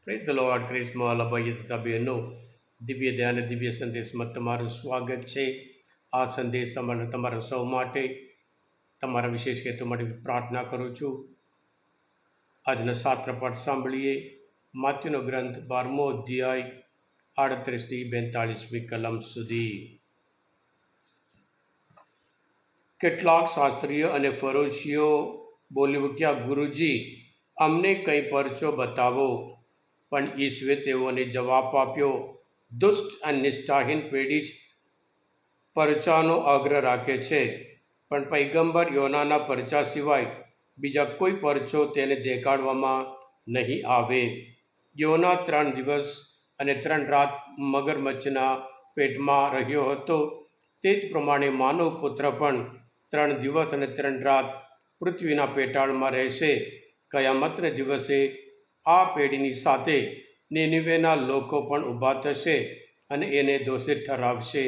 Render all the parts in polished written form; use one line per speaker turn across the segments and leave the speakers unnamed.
Praise the lord. ક્રિસ્મા ભાઈ તથા બહેનો, દિવ્ય ધ્યાન દિવ્ય સંદેશમાં તમારું સ્વાગત છે. આ સંદેશ તમારા સૌ માટે, તમારા વિશેષ હેતુ માટે પ્રાર્થના કરું છું. આજના શાસ્ત્ર પાઠ સાંભળીએ. માથ્યુનો ગ્રંથ 12મો અધ્યાય 38થી 42મી કલમ સુધી. કેટલાક શાસ્ત્રીઓ અને ફરોશીઓ બોલી ઉઠ્યા, ગુરુજી, અમને કંઈ પરચો બતાવો. પણ ઈસુએ તેઓને જવાબ આપ્યો, દુષ્ટ અને નિષ્ઠાહીન પેઢી જ પરચાનો આગ્રહ રાખે છે, પણ પૈગંબર યોનાના પરચા સિવાય બીજા કોઈ પરચો તેને દેખાડવામાં નહીં આવે. યોના 3 દિવસ અને 3 રાત મગરમચ્છના પેટમાં રહ્યો હતો. તે જ પ્રમાણે માનવ પુત્ર પણ 3 દિવસ અને 3 રાત પૃથ્વીના પેટાળમાં રહેશે. કયામતને દિવસે આ પેઢીની સાથે નીનવેના લોકો પણ ઊભા થશે અને એને દોષિત ઠરાવશે,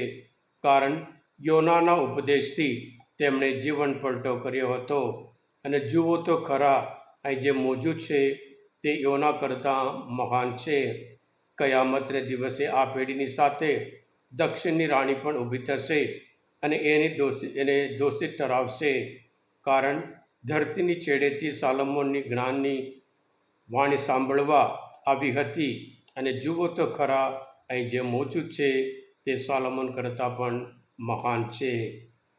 કારણ યોનાના ઉપદેશથી તેમણે જીવન પલટો કર્યો હતો. અને જુઓ તો ખરા, અહીં જે મોજૂદ છે તે યોના કરતાં મહાન છે. કયામતને દિવસે આ પેઢીની સાથે દક્ષિણની રાણી પણ ઊભી થશે અને એને દોષિત ઠરાવશે, કારણ ધરતીની છેડેથી સાલોમોનની જ્ઞાનની વાણી સાંભળવા આવી હતી. અને જુઓ તો ખરા, અહીં જે મોજૂદ છે તે સાલોમોન કરતાં પણ મહાન છે.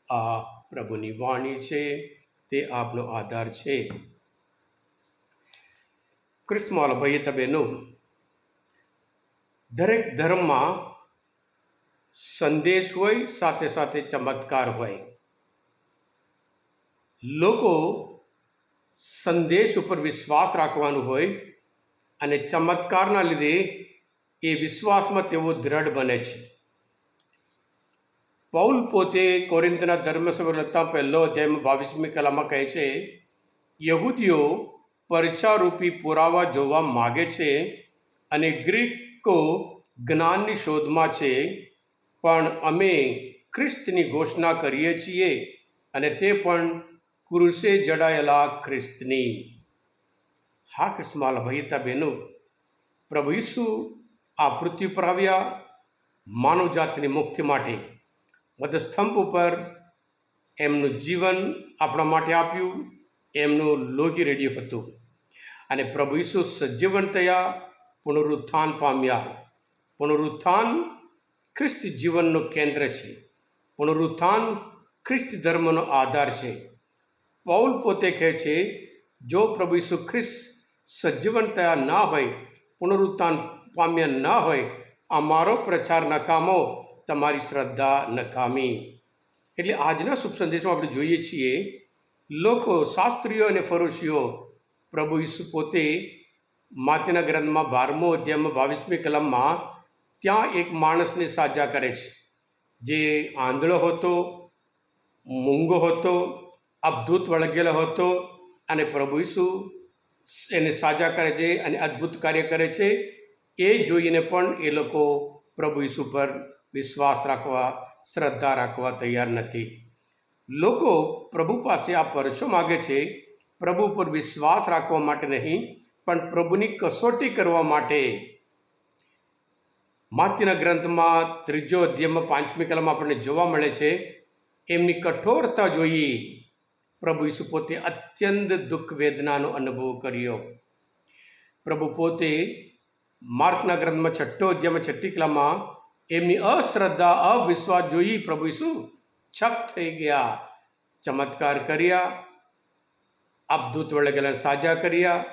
આ પ્રભુની વાણી છે, તે આપનો આધાર છે. ક્રિસ્મા ભાઈ બહેનો, દરેક ધર્મમાં સંદેશ હોય, સાથે સાથે ચમત્કાર હોય. લોકો સંદેશ ઉપર વિશ્વાસ રાખવાનું હોય અને ચમત્કારના લીધે એ વિશ્વાસમાં તેઓ દ્રઢ બને છે. પૌલ પોતે કોરિન્થના ધર્મસભા લખતા 1 અધ્યાયમાં 22મી કલમમાં કહે છે, યહૂદીઓ પરચારૂપી પુરાવા જોવા માગે છે અને ગ્રીકો જ્ઞાનની શોધમાં છે, પણ અમે ખ્રિસ્તની ઘોષણા કરીએ છીએ, અને તે પણ ક્રૂસે જડાયેલા ખ્રિસ્તની. હા ક્રિસ્માલ ભાઈ બહેનો, પ્રભુ ઈસુ આ પૃથ્વી પર આવ્યા માનવજાતની મુક્તિ માટે. વધસ્તંભ ઉપર એમનું જીવન આપણા માટે આપ્યું, એમનું લોહી રેડ્યું હતું. અને પ્રભુ ઈસુ સજીવન થયા, પુનરુત્થાન પામ્યા. પુનરુત્થાન ખ્રિસ્ત જીવનનું કેન્દ્ર છે. પુનરુત્થાન ખ્રિસ્ત ધર્મનો આધાર છે. પૌલ પોતે કહે છે, જો પ્રભુ ઈસુ ખ્રિસ્ત સજીવન થયા ના હોય, પુનરુત્થાન પામ્યા ના હોય, અમારો પ્રચાર નકામો, તમારી શ્રદ્ધા નકામી. એટલે આજના શુભ સંદેશમાં આપણે જોઈએ છીએ, લોકો શાસ્ત્રીઓ અને ફરોશીઓ પ્રભુ ઈસુ પોતે માથ્યુના ગ્રંથમાં 12મો અધ્યાયમાં 22મી કલમમાં ત્યાં એક માણસને સાજા કરે છે, જે આંધળો હતો, મૂંગો હતો, અબધૂત વળગેલો હતો. અને પ્રભુ ઈસુ એને સાજા કરે છે અને અદ્ભુત કાર્ય કરે છે. એ જોઈને પણ એ લોકો પ્રભુ ઈસુ પર વિશ્વાસ રાખવા, શ્રદ્ધા રાખવા તૈયાર નથી. લોકો પ્રભુ પાસે આ પરચો માગે છે, પ્રભુ પર વિશ્વાસ રાખવા માટે નહીં, પણ પ્રભુની કસોટી કરવા માટે. માથ્યુના ગ્રંથમાં 3 અધ્યાયમાં 5મી કલમ આપણને જોવા મળે છે, એમની કઠોરતા જોઈ પ્રભુ ઈસુ પોતે અત્યંત દુઃખ વેદનાનો અનુભવ કર્યો. પ્રભુ પોતે માર્કના ગ્રંથમાં 6 અધ્યાયમાં 6મી કલમમાં એમની અશ્રદ્ધા, અવિશ્વાસ જોઈ પ્રભુ ઈસુ છક થઈ ગયા. ચમત્કાર કર્યા, અબધૂત વળગેલાને સાજા કર્યા,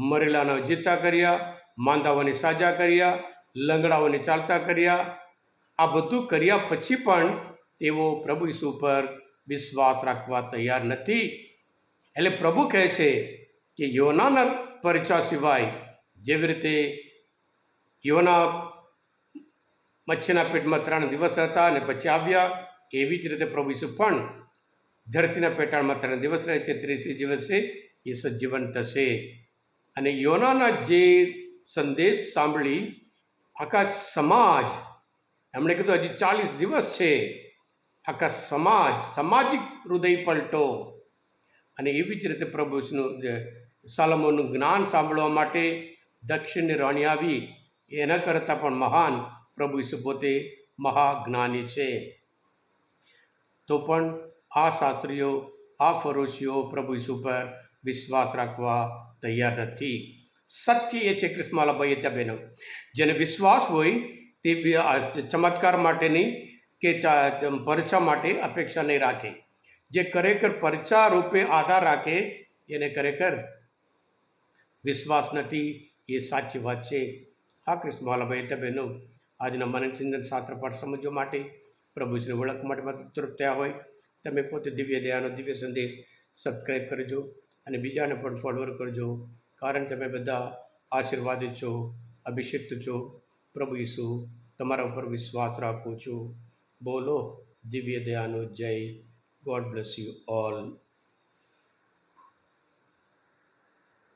મરેલાને જીતા કર્યા, માંદાઓને સાજા કર્યા, લંગડાઓને ચાલતા કર્યા. આ બધું કર્યા પછી પણ તેઓ પ્રભુ ઈસુ પર વિશ્વાસ રાખવા તૈયાર નથી. એટલે પ્રભુ કહે છે કે યોનાના પરચા સિવાય, જેવી રીતે યોના મચ્છીના પેટમાં 3 દિવસ હતા અને પછી આવ્યા, એવી જ રીતે પ્રભુ ઈસુ પણ ધરતીના પેટાળમાં 3 દિવસ રહે છે. 30 દિવસે એ સજીવન થશે. અને યોનાના જે સંદેશ સાંભળી આખા સમાજ, એમણે કીધું હજી 40 દિવસ છે, આખા સામાજિક હૃદય પલટો. અને એવી જ રીતે પ્રભુ સાલોમોનનું જ્ઞાન સાંભળવા માટે દક્ષિણની રાણી આવી એના કરતાં પણ મહાન પ્રભુ ઈસુ પોતે મહાજ્ઞાની છે. તો પણ આ શાસ્ત્રીઓ, આ ફરોશીઓ પ્રભુ ઈસુ પર વિશ્વાસ રાખવા તૈયાર નથી. સત્ય એ છે ક્રિસ્માલાભાઈ ત્યાં બહેનો, જેને વિશ્વાસ હોય તે ચમત્કાર માટેની કે પરચા માટે અપેક્ષા નહીં રાખે. જે ખરેખર પરચા રૂપે આધાર રાખે એને ખરેખર વિશ્વાસ નથી, એ સાચી વાત છે. હા ક્રિસ્માલાભાઈ ત્યાં બહેનો, આજના મનચિંતન શાસ્ત્ર પાઠ સમજવા માટે, પ્રભુશ્રી ઓળખવા માટે તરફ થયા હોય, તમે પોતે દિવ્ય દયાનો દિવ્ય સંદેશ સબસ્ક્રાઈબ કરજો અને બીજાને પણ ફોરવર્ડ કરજો. કારણ તમે બધા આશીર્વાદિત છો, અભિષિક્ત છો. પ્રભુ ઈસુ તમારા ઉપર વિશ્વાસ રાખું છું. બોલો દિવ્ય દયાનો જય. God bless you all.